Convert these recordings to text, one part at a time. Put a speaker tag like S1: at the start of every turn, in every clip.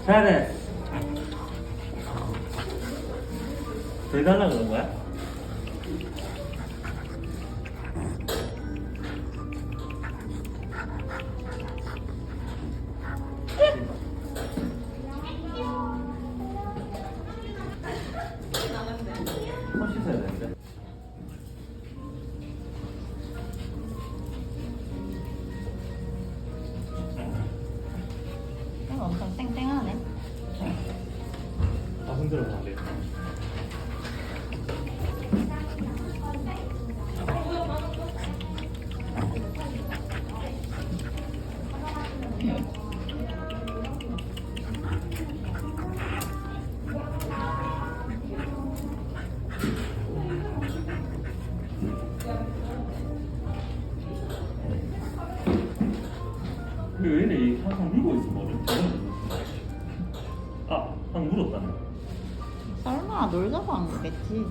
S1: 잘해. 더 해달라 그런 거야? 손 씻어야 되는데.
S2: 이거 엄청 땡땡하네.
S1: 아 흔들어서 안 돼. 왜 얘네 항상 물고 있어 뭐를? 아, 방금 물었다네.
S2: 설마 놀자고 한 거겠지.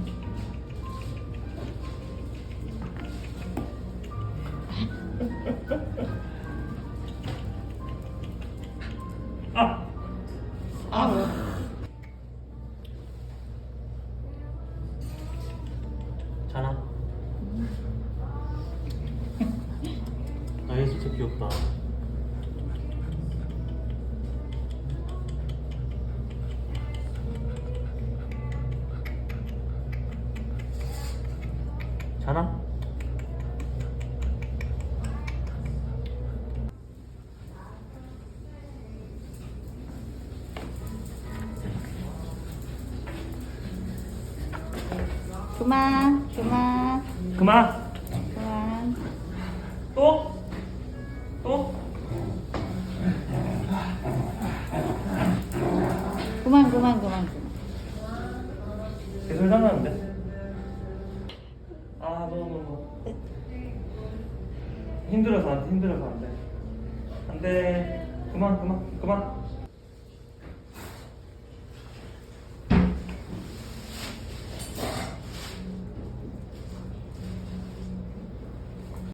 S1: 아!
S2: 아, 뭐.
S1: 자나? 아, 얘 진짜 귀엽다. 자나?
S2: 그만, 그만,
S1: 그만!
S2: 그만.
S1: 또? 또?
S2: 그만, 그만, 그만, 그만.
S1: 개소리 장난인데? 아, 너. 힘들어서 안 돼, 힘들어서 안 돼. 안 돼. 그만.